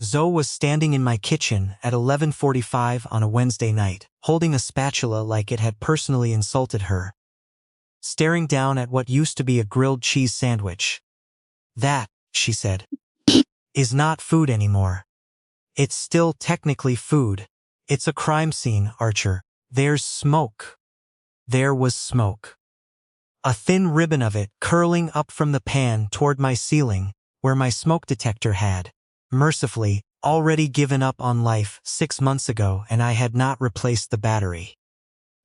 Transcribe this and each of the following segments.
Zoe was standing in my kitchen at 11:45 on a Wednesday night, holding a spatula like it had personally insulted her, staring down at what used to be a grilled cheese sandwich. "That," she said, "is not food anymore. It's still technically food. It's a crime scene, Archer. There's smoke." There was smoke. A thin ribbon of it curling up from the pan toward my ceiling, where my smoke detector had, mercifully, already given up on life 6 months ago, and I had not replaced the battery.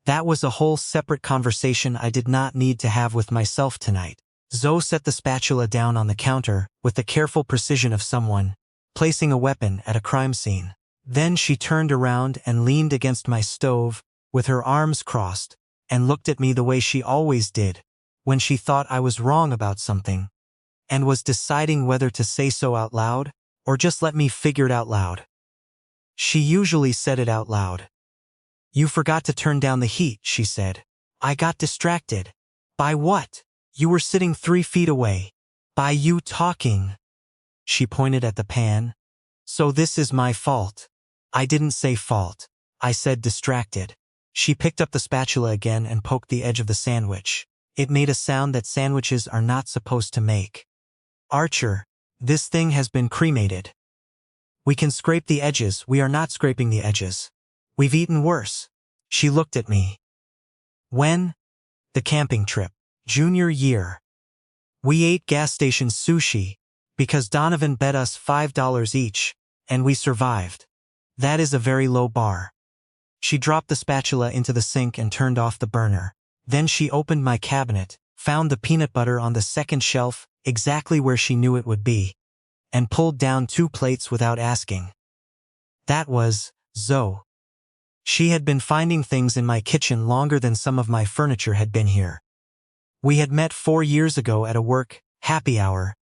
That was a whole separate conversation I did not need to have with myself tonight. Zoe set the spatula down on the counter with the careful precision of someone placing a weapon at a crime scene. Then she turned around and leaned against my stove with her arms crossed and looked at me the way she always did when she thought I was wrong about something and was deciding whether to say so out loud or just let me figure it out loud. She usually said it out loud. "You forgot to turn down the heat," she said. "I got distracted." "By what? You were sitting 3 feet away." "By you talking." She pointed at the pan. "So this is my fault." I didn't say fault. I said distracted. She picked up the spatula again and poked the edge of the sandwich. It made a sound that sandwiches are not supposed to make. "Archer, this thing has been cremated. We can scrape the edges. We are not scraping the edges. We've eaten worse." She looked at me. "When?" "The camping trip. Junior year. We ate gas station sushi because Donovan bet us $5 each, and we survived. That is a very low bar." She dropped the spatula into the sink and turned off the burner. Then she opened my cabinet, found the peanut butter on the second shelf, exactly where she knew it would be, and pulled down 2 plates without asking. That was Zoe. She had been finding things in my kitchen longer than some of my furniture had been here. We had met 4 years ago at a work happy hour.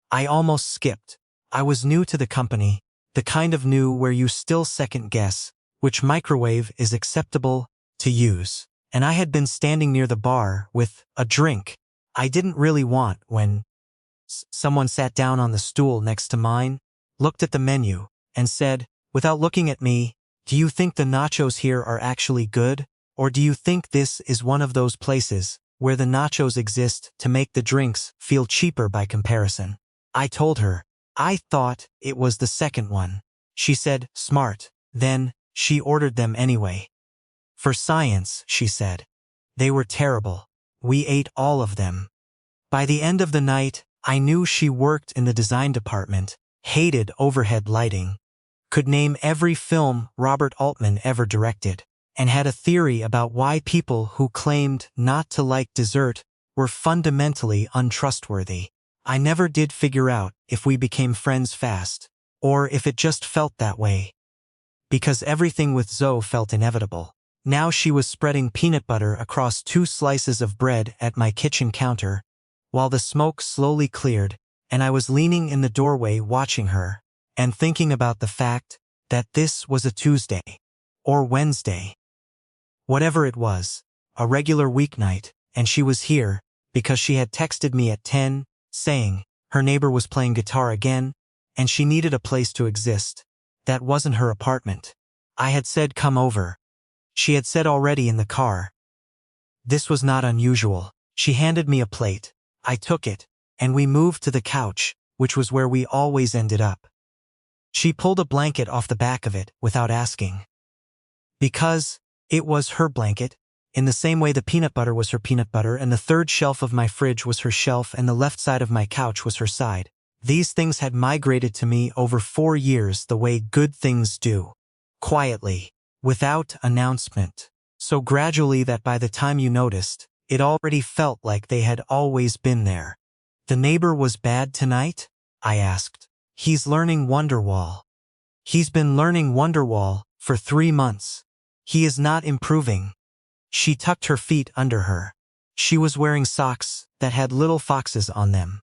I almost skipped. I was new to the company, the kind of new where you still second guess which microwave is acceptable to use. And I had been standing near the bar with a drink I didn't really want when someone sat down on the stool next to mine, looked at the menu, and said, without looking at me, "Do you think the nachos here are actually good? Or do you think this is one of those places where the nachos exist to make the drinks feel cheaper by comparison?" I told her. I thought it was the second one. She said, "Smart." Then she ordered them anyway. "For science," she said. They were terrible. We ate all of them. By the end of the night, I knew she worked in the design department, hated overhead lighting, could name every film Robert Altman ever directed, and had a theory about why people who claimed not to like dessert were fundamentally untrustworthy. I never did figure out if we became friends fast, or if it just felt that way. Because everything with Zoe felt inevitable. Now she was spreading peanut butter across 2 slices of bread at my kitchen counter, while the smoke slowly cleared, and I was leaning in the doorway watching her, and thinking about the fact that this was a Tuesday, or Wednesday. Whatever it was, a regular weeknight, and she was here, because she had texted me at 10, saying her neighbor was playing guitar again, and she needed a place to exist. That wasn't her apartment. I had said come over. She had said already in the car. This was not unusual. She handed me a plate. I took it, and we moved to the couch, which was where we always ended up. She pulled a blanket off the back of it without asking. Because it was her blanket, in the same way the peanut butter was her peanut butter and the third shelf of my fridge was her shelf and the left side of my couch was her side. These things had migrated to me over 4 years the way good things do. Quietly, without announcement. So gradually that by the time you noticed, it already felt like they had always been there. "The neighbor was bad tonight?" I asked. "He's learning Wonderwall." "He's been learning Wonderwall for 3 months. He is not improving." She tucked her feet under her. She was wearing socks that had little foxes on them.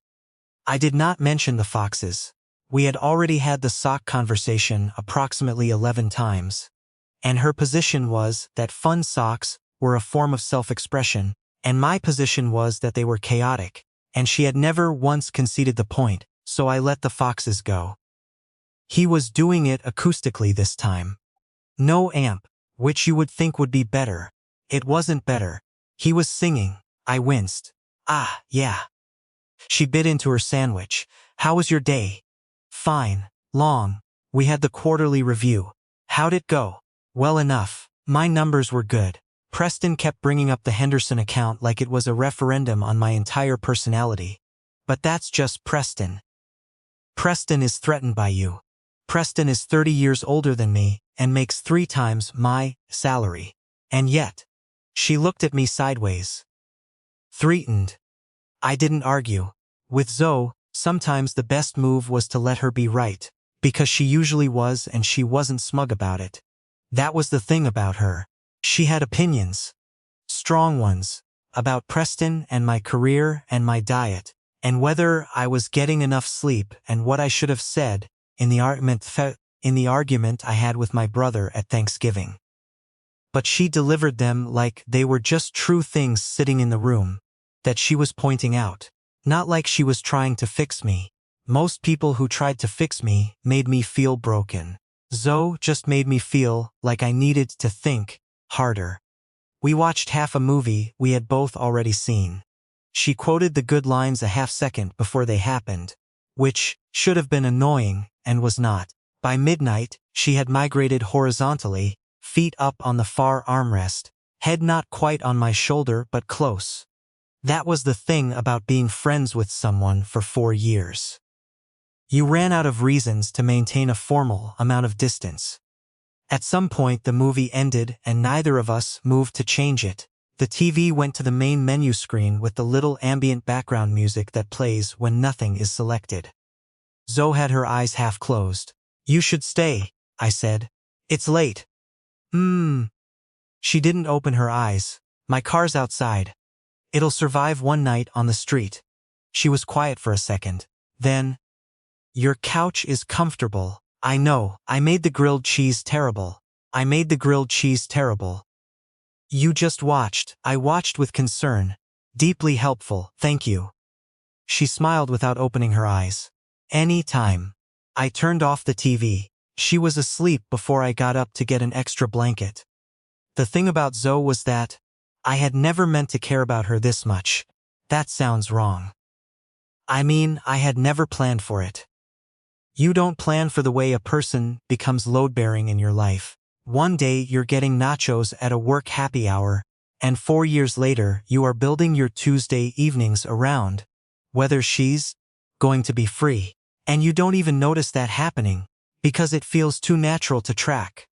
I did not mention the foxes. We had already had the sock conversation approximately 11 times. And her position was that fun socks were a form of self-expression, and my position was that they were chaotic, and she had never once conceded the point, so I let the foxes go. He was doing it acoustically this time. No amp, which you would think would be better. It wasn't better. He was singing. I winced. Ah, yeah. She bit into her sandwich. How was your day? Fine. Long. We had the quarterly review. How'd it go? Well enough. My numbers were good. Preston kept bringing up the Henderson account like it was a referendum on my entire personality. But that's just Preston. Preston is threatened by you. Preston is 30 years older than me and makes 3 times my salary. And yet, she looked at me sideways. Threatened. I didn't argue. With Zoe, sometimes the best move was to let her be right, because she usually was and she wasn't smug about it. That was the thing about her. She had opinions. Strong ones. About Preston and my career and my diet, and whether I was getting enough sleep and what I should have said in the argument I had with my brother at Thanksgiving. But she delivered them like they were just true things sitting in the room that she was pointing out. Not like she was trying to fix me. Most people who tried to fix me made me feel broken. Zoe just made me feel like I needed to think harder. We watched half a movie we had both already seen. She quoted the good lines a half second before they happened, which should have been annoying and was not. By midnight, she had migrated horizontally, feet up on the far armrest, head not quite on my shoulder but close. That was the thing about being friends with someone for 4 years. You ran out of reasons to maintain a formal amount of distance. At some point the movie ended and neither of us moved to change it. The TV went to the main menu screen with the little ambient background music that plays when nothing is selected. Zoe had her eyes half closed. You should stay, I said. It's late. She didn't open her eyes. My car's outside. It'll survive one night on the street. She was quiet for a second. Then, your couch is comfortable. I know, I made the grilled cheese terrible. I made the grilled cheese terrible. You just watched. I watched with concern. Deeply helpful, thank you. She smiled without opening her eyes. Any time. I turned off the TV. She was asleep before I got up to get an extra blanket. The thing about Zoe was that I had never meant to care about her this much. That sounds wrong. I mean, I had never planned for it. You don't plan for the way a person becomes load-bearing in your life. One day you're getting nachos at a work happy hour, and 4 years later you are building your Tuesday evenings around whether she's going to be free. And you don't even notice that happening, because it feels too natural to track.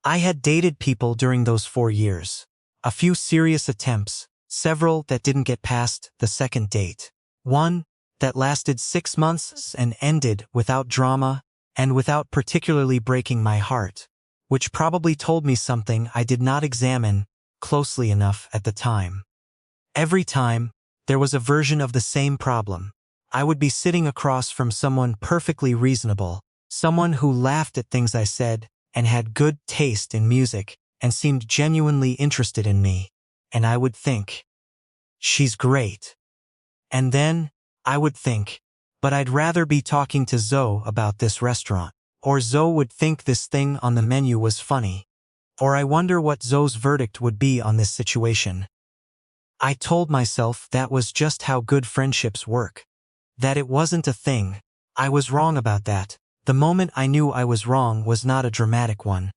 I had dated people during those 4 years. A few serious attempts, several that didn't get past the second date. One that lasted 6 months and ended without drama and without particularly breaking my heart, which probably told me something I did not examine closely enough at the time. Every time, there was a version of the same problem. I would be sitting across from someone perfectly reasonable, someone who laughed at things I said and had good taste in music and seemed genuinely interested in me, and I would think, she's great. And then, I would think, but I'd rather be talking to Zoe about this restaurant. Or Zoe would think this thing on the menu was funny. Or I wonder what Zoe's verdict would be on this situation. I told myself that was just how good friendships work. That it wasn't a thing. I was wrong about that. The moment I knew I was wrong was not a dramatic one.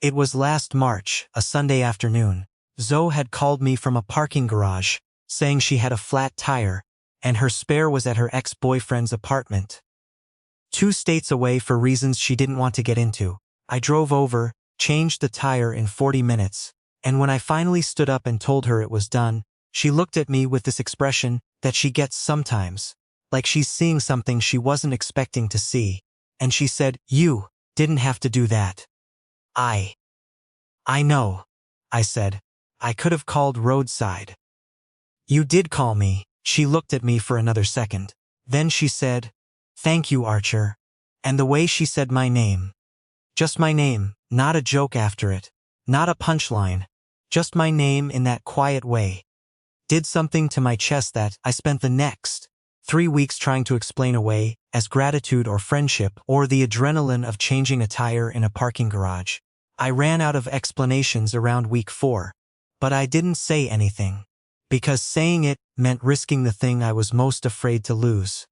It was last March, a Sunday afternoon. Zoe had called me from a parking garage, saying she had a flat tire, and her spare was at her ex-boyfriend's apartment. 2 states away for reasons she didn't want to get into. I drove over, changed the tire in 40 minutes, and when I finally stood up and told her it was done, she looked at me with this expression that she gets sometimes, like she's seeing something she wasn't expecting to see, and she said, "You didn't have to do that." I know, I said. I could have called roadside. You did call me. She looked at me for another second. Then she said, "Thank you, Archer." And the way she said my name. Just my name, not a joke after it. Not a punchline. Just my name in that quiet way. Did something to my chest that I spent the next 3 weeks trying to explain away, as gratitude or friendship or the adrenaline of changing a tire in a parking garage. I ran out of explanations around week 4. But I didn't say anything. Because saying it meant risking the thing I was most afraid to lose.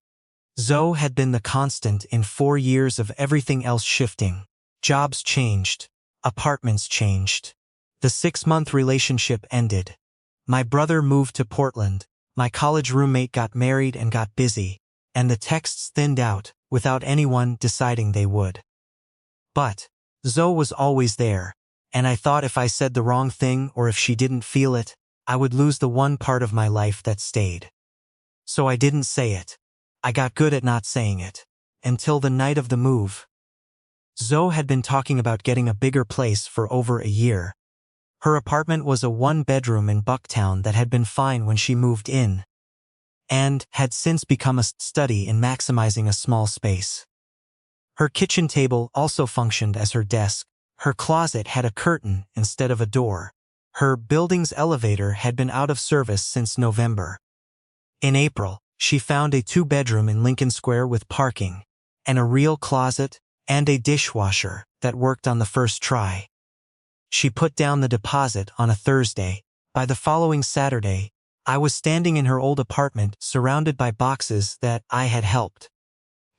Zoe had been the constant in 4 years of everything else shifting. Jobs changed. Apartments changed. The 6-month relationship ended. My brother moved to Portland. My college roommate got married and got busy. And the texts thinned out, without anyone deciding they would. But Zoe was always there. And I thought if I said the wrong thing or if she didn't feel it, I would lose the one part of my life that stayed. So I didn't say it. I got good at not saying it. Until the night of the move. Zoe had been talking about getting a bigger place for over a year. Her apartment was a 1-bedroom in Bucktown that had been fine when she moved in, and had since become a study in maximizing a small space. Her kitchen table also functioned as her desk. Her closet had a curtain instead of a door. Her building's elevator had been out of service since November. In April, she found a 2-bedroom in Lincoln Square with parking, and a real closet, and a dishwasher that worked on the first try. She put down the deposit on a Thursday. By the following Saturday, I was standing in her old apartment surrounded by boxes that I had helped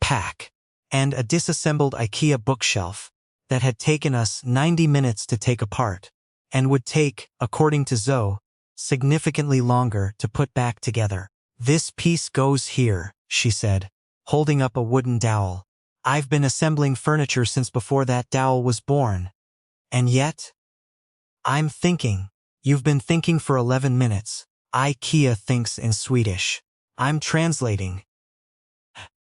pack, and a disassembled IKEA bookshelf that had taken us 90 minutes to take apart, and would take, according to Zoe, significantly longer to put back together. "This piece goes here," she said, holding up a wooden dowel. "I've been assembling furniture since before that dowel was born. And yet, I'm thinking." "You've been thinking for 11 minutes. IKEA thinks in Swedish. I'm translating."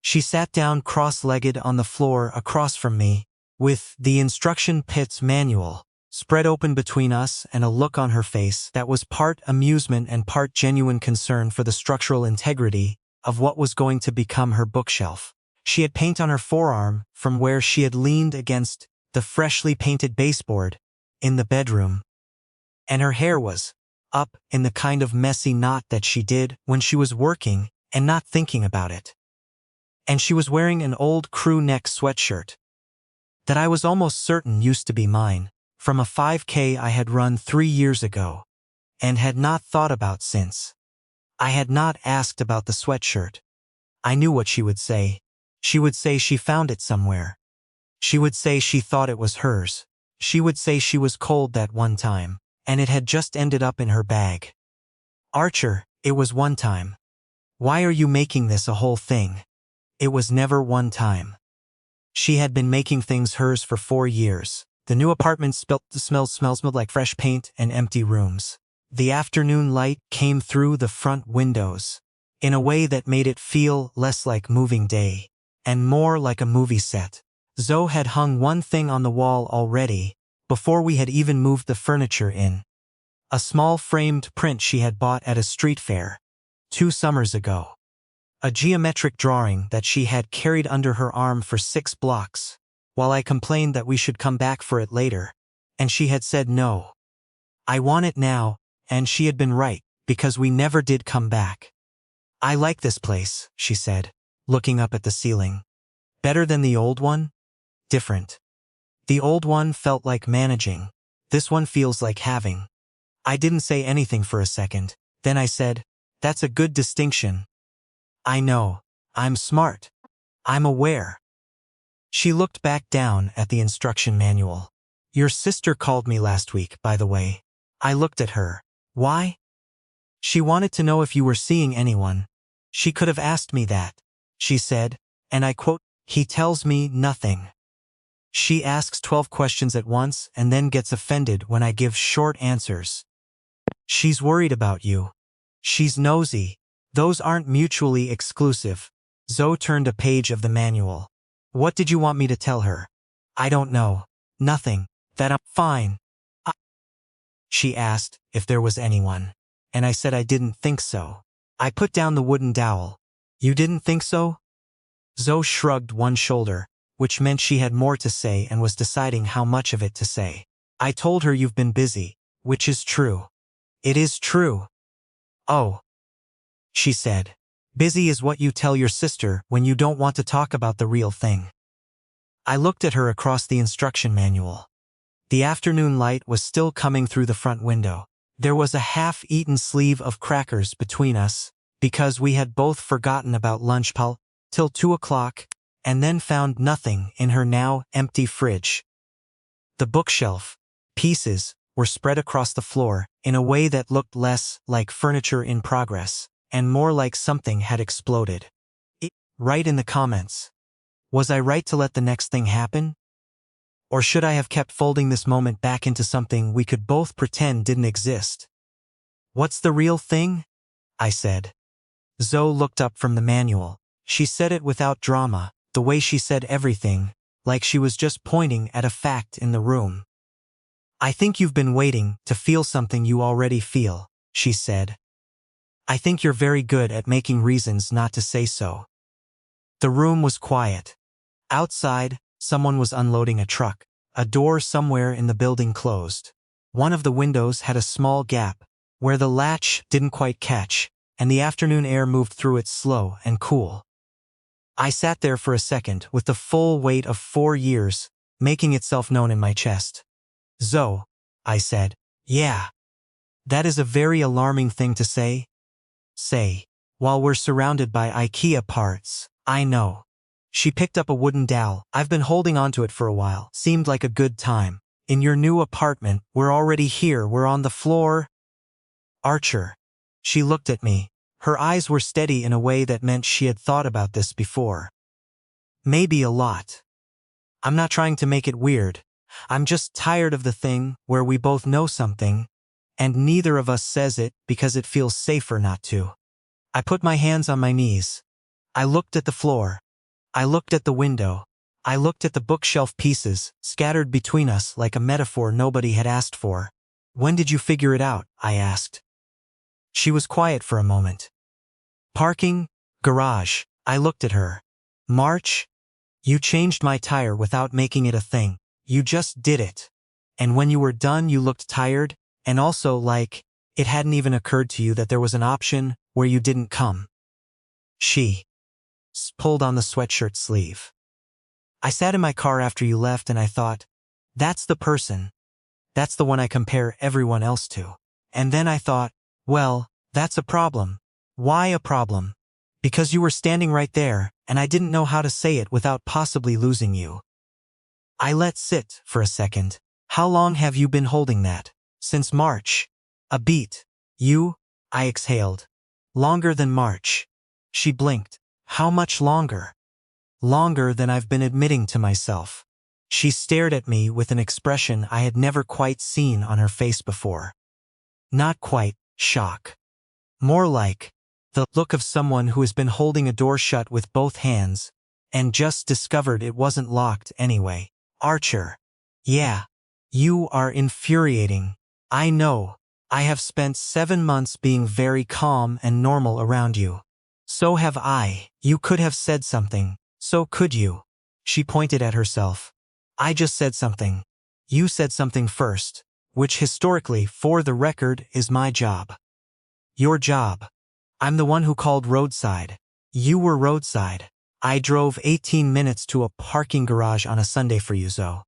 She sat down cross-legged on the floor across from me, with the instruction pit's manual spread open between us and a look on her face that was part amusement and part genuine concern for the structural integrity of what was going to become her bookshelf. She had paint on her forearm from where she had leaned against the freshly painted baseboard in the bedroom, and her hair was up in the kind of messy knot that she did when she was working and not thinking about it. And she was wearing an old crew neck sweatshirt that I was almost certain used to be mine, from a 5K I had run 3 years ago, and had not thought about since. I had not asked about the sweatshirt. I knew what she would say. She would say she found it somewhere. She would say she thought it was hers. She would say she was cold that one time, and it had just ended up in her bag. "Archer, it was one time. Why are you making this a whole thing? It was never one time." She had been making things hers for 4 years. The new apartment smelled like fresh paint and empty rooms. The afternoon light came through the front windows in a way that made it feel less like moving day and more like a movie set. Zoe had hung one thing on the wall already before we had even moved the furniture in. A small framed print she had bought at a street fair 2 summers ago. A geometric drawing that she had carried under her arm for 6 blocks, while I complained that we should come back for it later, and she had said no. I want it now, and she had been right, because we never did come back. "I like this place," she said, looking up at the ceiling. "Better than the old one?" "Different. The old one felt like managing. This one feels like having." I didn't say anything for a second. Then I said, "That's a good distinction." "I know. I'm smart. I'm aware." She looked back down at the instruction manual. "Your sister called me last week, by the way." I looked at her. "Why?" "She wanted to know if you were seeing anyone." "She could have asked me that," she said, and I quote, "He tells me nothing." She asks 12 questions at once and then gets offended when I give short answers. "She's worried about you. She's nosy." Those aren't mutually exclusive. Zoe turned a page of the manual. "What did you want me to tell her?" "I don't know. Nothing. That I'm fine." She asked if there was anyone, and I said I didn't think so. I put down the wooden dowel. "You didn't think so?" Zoe shrugged one shoulder, which meant she had more to say and was deciding how much of it to say. "I told her you've been busy, which is true." "It is true." "Oh," she said. Busy is what you tell your sister when you don't want to talk about the real thing. I looked at her across the instruction manual. The afternoon light was still coming through the front window. There was a half-eaten sleeve of crackers between us, because we had both forgotten about lunch till 2 o'clock, and then found nothing in her now empty fridge. The bookshelf pieces were spread across the floor in a way that looked less like furniture in progress, and more like something had exploded. Write in the comments. Was I right to let the next thing happen? Or should I have kept folding this moment back into something we could both pretend didn't exist? What's the real thing? I said. Zoe looked up from the manual. She said it without drama, the way she said everything, like she was just pointing at a fact in the room. I think you've been waiting to feel something you already feel, she said. I think you're very good at making reasons not to say so. The room was quiet. Outside, someone was unloading a truck. A door somewhere in the building closed. One of the windows had a small gap, where the latch didn't quite catch, and the afternoon air moved through it slow and cool. I sat there for a second with the full weight of 4 years making itself known in my chest. Zoe, I said, yeah. That is a very alarming thing to say. While we're surrounded by IKEA parts, I know. She picked up a wooden dowel. I've been holding onto it for a while. Seemed like a good time. In your new apartment, we're already here. We're on the floor. Archer. She looked at me. Her eyes were steady in a way that meant she had thought about this before. Maybe a lot. I'm not trying to make it weird. I'm just tired of the thing where we both know something, and neither of us says it because it feels safer not to. I put my hands on my knees. I looked at the floor. I looked at the window. I looked at the bookshelf pieces, scattered between us like a metaphor nobody had asked for. When did you figure it out? I asked. She was quiet for a moment. Parking, garage. I looked at her. March? You changed my tire without making it a thing. You just did it. And when you were done you looked tired, and also like it hadn't even occurred to you that there was an option where you didn't come. She pulled on the sweatshirt sleeve. I sat in my car after you left and I thought, that's the person. That's the one I compare everyone else to. And then I thought, well, that's a problem. Why a problem? Because you were standing right there, and I didn't know how to say it without possibly losing you. I let sit for a second. How long have you been holding that? Since March. A beat. You? I exhaled. Longer than March. She blinked. How much longer? Longer than I've been admitting to myself. She stared at me with an expression I had never quite seen on her face before. Not quite shock. More like the look of someone who has been holding a door shut with both hands and just discovered it wasn't locked anyway. Archer. Yeah. You are infuriating. I know. I have spent 7 months being very calm and normal around you. So have I. You could have said something. So could you. She pointed at herself. I just said something. You said something first, which historically, for the record, is my job. Your job. I'm the one who called roadside. You were roadside. I drove 18 minutes to a parking garage on a Sunday for you, Zoe.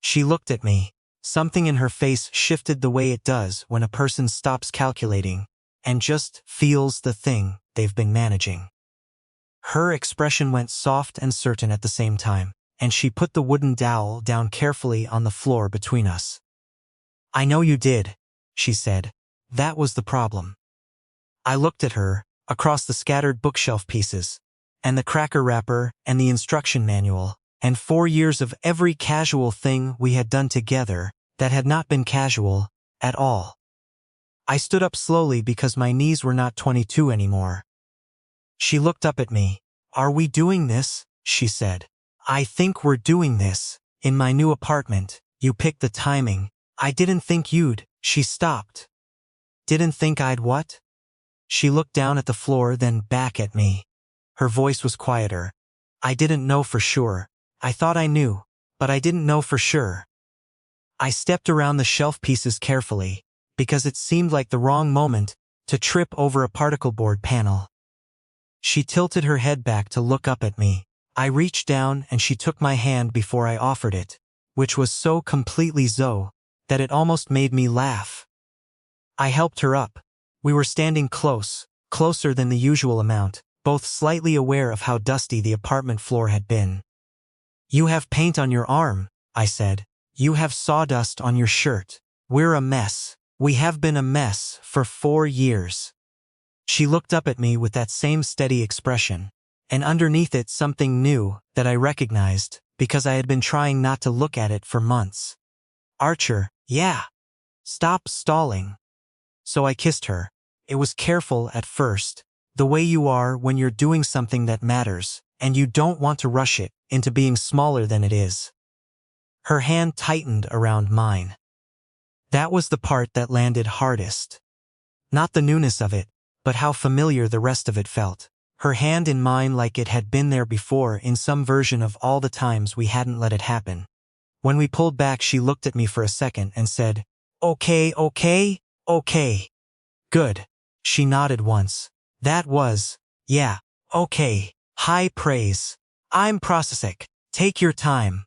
She looked at me. Something in her face shifted the way it does when a person stops calculating and just feels the thing they've been managing. Her expression went soft and certain at the same time, and she put the wooden dowel down carefully on the floor between us. I know you did, she said. That was the problem. I looked at her, across the scattered bookshelf pieces, and the cracker wrapper and the instruction manual, and 4 years of every casual thing we had done together that had not been casual at all. I stood up slowly because my knees were not 22 anymore. She looked up at me. Are we doing this? She said. I think we're doing this. In my new apartment. You picked the timing. I didn't think you'd. She stopped. Didn't think I'd what? She looked down at the floor, then back at me. Her voice was quieter. I didn't know for sure. I thought I knew, but I didn't know for sure. I stepped around the shelf pieces carefully, because it seemed like the wrong moment to trip over a particle board panel. She tilted her head back to look up at me. I reached down and she took my hand before I offered it, which was so completely Zoe that it almost made me laugh. I helped her up. We were standing close, closer than the usual amount, both slightly aware of how dusty the apartment floor had been. "You have paint on your arm," I said. "You have sawdust on your shirt. We're a mess. We have been a mess for 4 years." She looked up at me with that same steady expression, and underneath it something new that I recognized because I had been trying not to look at it for months. "Archer, yeah. Stop stalling." So I kissed her. It was careful at first, the way you are when you're doing something that matters, and you don't want to rush it into being smaller than it is. Her hand tightened around mine. That was the part that landed hardest. Not the newness of it, but how familiar the rest of it felt. Her hand in mine like it had been there before in some version of all the times we hadn't let it happen. When we pulled back, she looked at me for a second and said, "Okay, okay, okay." "Good." She nodded once. That was, "Yeah, okay." High praise. "I'm processing. Take your time."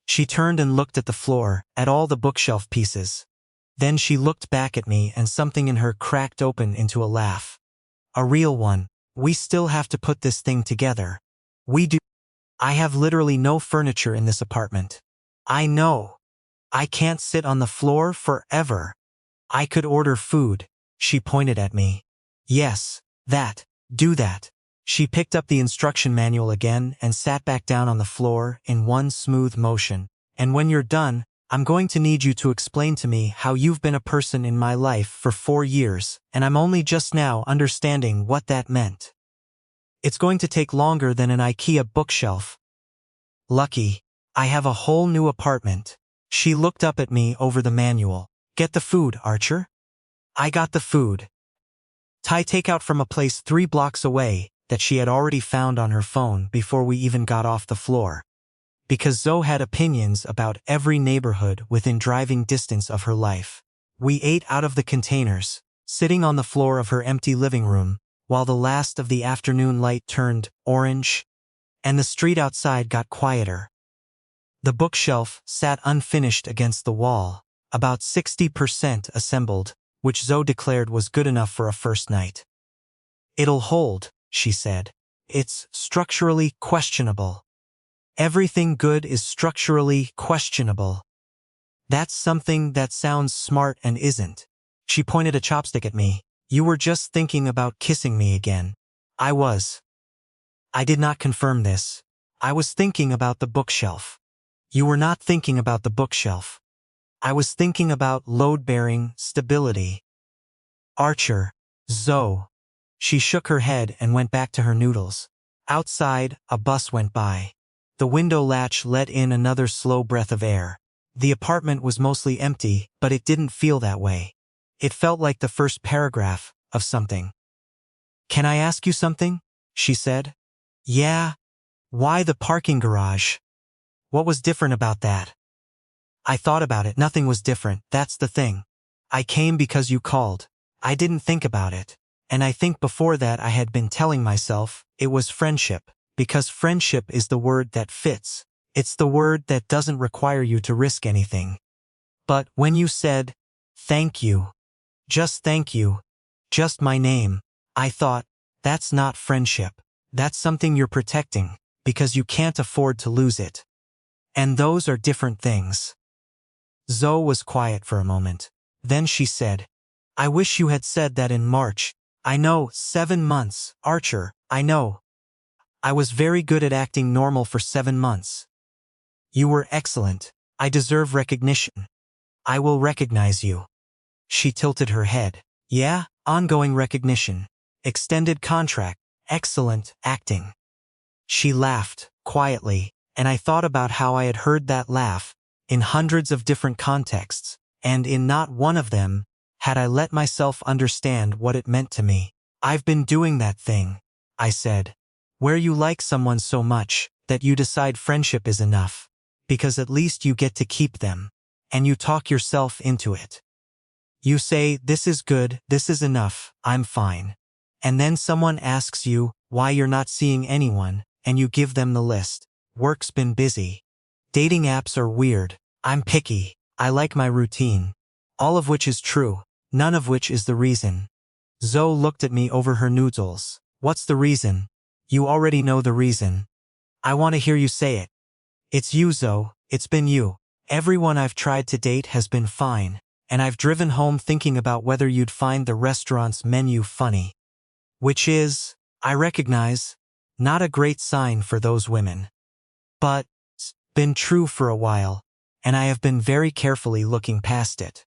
She turned and looked at the floor, at all the bookshelf pieces. Then she looked back at me and something in her cracked open into a laugh. A real one. "We still have to put this thing together." "We do. I have literally no furniture in this apartment." "I know. I can't sit on the floor forever." "I could order food." She pointed at me. "Yes, that. Do that." She picked up the instruction manual again and sat back down on the floor in one smooth motion. "And when you're done, I'm going to need you to explain to me how you've been a person in my life for 4 years, and I'm only just now understanding what that meant. It's going to take longer than an IKEA bookshelf." "Lucky. I have a whole new apartment." She looked up at me over the manual. "Get the food, Archer." I got the food. Takeout from a place 3 blocks away that she had already found on her phone before we even got off the floor. Because Zoe had opinions about every neighborhood within driving distance of her life. We ate out of the containers, sitting on the floor of her empty living room, while the last of the afternoon light turned orange, and the street outside got quieter. The bookshelf sat unfinished against the wall, about 60% assembled, which Zoe declared was good enough for a first night. "It'll hold," she said. "It's structurally questionable." Everything good is structurally questionable. That's something that sounds smart and isn't. She pointed a chopstick at me. "You were just thinking about kissing me again." I was. I did not confirm this. I was thinking about the bookshelf. "You were not thinking about the bookshelf." I was thinking about load-bearing stability. "Archer." "Zoe." She shook her head and went back to her noodles. Outside, a bus went by. The window latch let in another slow breath of air. The apartment was mostly empty, but it didn't feel that way. It felt like the first paragraph of something. "Can I ask you something?" she said. "Yeah." "Why the parking garage? What was different about that?" I thought about it. Nothing was different, that's the thing. I came because you called. I didn't think about it. And I think before that I had been telling myself it was friendship, because friendship is the word that fits. It's the word that doesn't require you to risk anything. But when you said, "Thank you," just thank you, just my name, I thought, that's not friendship. That's something you're protecting, because you can't afford to lose it. And those are different things. Zoe was quiet for a moment. Then she said, "I wish you had said that in March." "I know, 7 months, Archer, I know. I was very good at acting normal for 7 months. You were excellent. I deserve recognition. I will recognize you." She tilted her head. "Yeah, ongoing recognition. Extended contract. Excellent acting." She laughed, quietly, and I thought about how I had heard that laugh in hundreds of different contexts, and in not one of them had I let myself understand what it meant to me. "I've been doing that thing," I said, "where you like someone so much that you decide friendship is enough, because at least you get to keep them, and you talk yourself into it. You say, this is good, this is enough, I'm fine. And then someone asks you, why you're not seeing anyone, and you give them the list. Work's been busy. Dating apps are weird. I'm picky. I like my routine. All of which is true. None of which is the reason. Zoe looked at me over her noodles. What's the reason? You already know the reason. I want to hear you say it. It's you, Zoe. It's been you. Everyone I've tried to date has been fine, and I've driven home thinking about whether you'd find the restaurant's menu funny. Which is, I recognize, not a great sign for those women. But it's been true for a while, and I have been very carefully looking past it.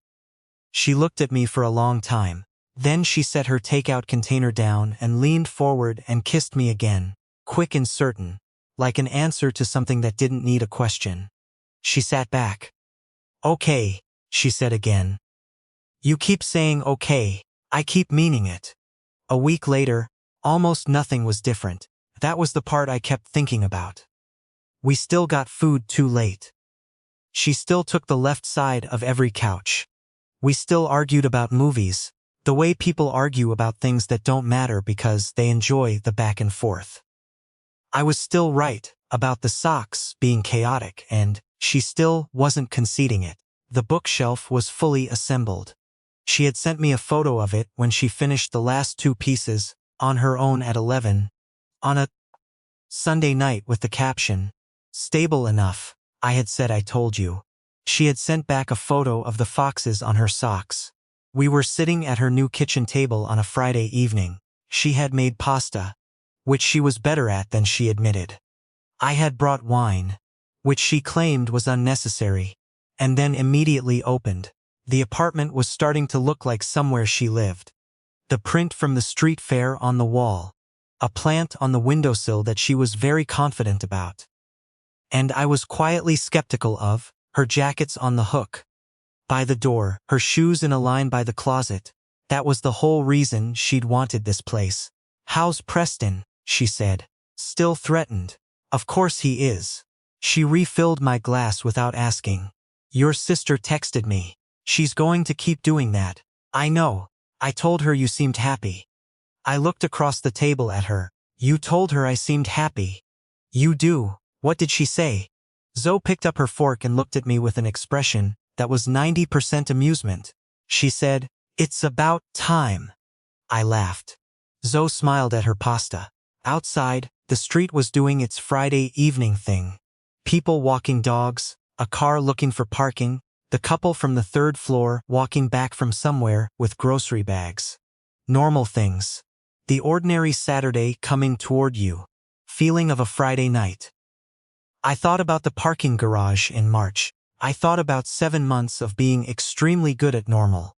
She looked at me for a long time. Then she set her takeout container down and leaned forward and kissed me again, quick and certain, like an answer to something that didn't need a question. She sat back. Okay, she said again. You keep saying okay. I keep meaning it. A week later, almost nothing was different. That was the part I kept thinking about. We still got food too late. She still took the left side of every couch. We still argued about movies, the way people argue about things that don't matter because they enjoy the back and forth. I was still right about the socks being chaotic, and she still wasn't conceding it. The bookshelf was fully assembled. She had sent me a photo of it when she finished the last 2 pieces, on her own at 11, on a Sunday night with the caption, "Stable enough, I had said I told you." She had sent back a photo of the foxes on her socks. We were sitting at her new kitchen table on a Friday evening. She had made pasta, which she was better at than she admitted. I had brought wine, which she claimed was unnecessary, and then immediately opened. The apartment was starting to look like somewhere she lived. The print from the street fair on the wall. A plant on the windowsill that she was very confident about. And I was quietly skeptical of her jackets on the hook by the door, her shoes in a line by the closet. That was the whole reason she'd wanted this place. "How's Preston?" she said, still threatened. "Of course he is." She refilled my glass without asking. "Your sister texted me. She's going to keep doing that." "I know. I told her you seemed happy." I looked across the table at her. "You told her I seemed happy." "You do. What did she say?" Zoe picked up her fork and looked at me with an expression that was 90% amusement. She said, "It's about time." I laughed. Zoe smiled at her pasta. Outside, the street was doing its Friday evening thing. People walking dogs, a car looking for parking, the couple from the 3rd floor walking back from somewhere with grocery bags. Normal things. The ordinary Saturday coming toward you. Feeling of a Friday night. I thought about the parking garage in March. I thought about 7 months of being extremely good at normal.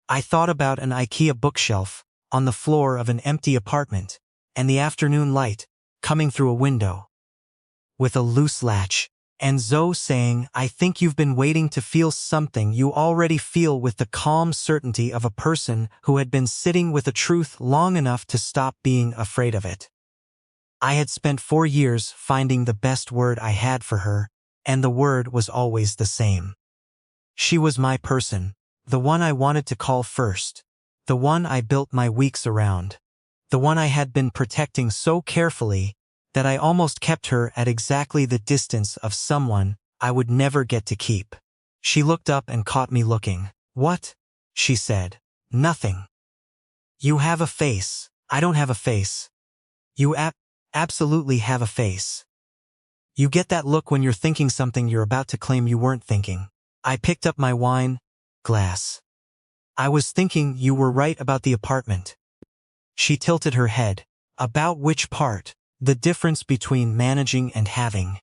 I thought about an IKEA bookshelf on the floor of an empty apartment, and the afternoon light coming through a window with a loose latch, and Zoe saying, "I think you've been waiting to feel something you already feel," with the calm certainty of a person who had been sitting with a truth long enough to stop being afraid of it. I had spent 4 years finding the best word I had for her, and the word was always the same. She was my person, the one I wanted to call first, the one I built my weeks around, the one I had been protecting so carefully that I almost kept her at exactly the distance of someone I would never get to keep. She looked up and caught me looking. "What?" she said. "Nothing." "You have a face." "I don't have a face." "You absolutely have a face." You get that look when you're thinking something you're about to claim you weren't thinking. I picked up my wine glass. "I was thinking you were right about the apartment." She tilted her head. "About which part?" "The difference between managing and having."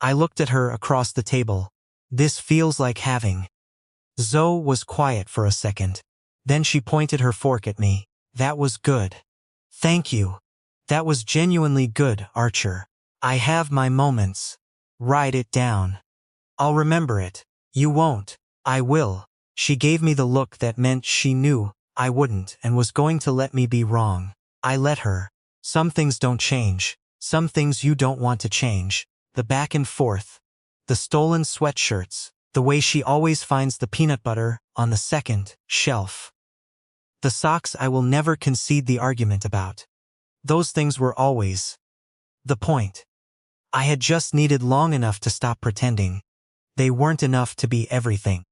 I looked at her across the table. "This feels like having." Zoe was quiet for a second. Then she pointed her fork at me. "That was good." "Thank you. That was genuinely good, Archer. I have my moments." "Write it down." "I'll remember it." "You won't." "I will." She gave me the look that meant she knew I wouldn't and was going to let me be wrong. I let her. Some things don't change. Some things you don't want to change. The back and forth. The stolen sweatshirts. The way she always finds the peanut butter on the 2nd shelf. The socks I will never concede the argument about. Those things were always the point. I had just needed long enough to stop pretending. They weren't enough to be everything.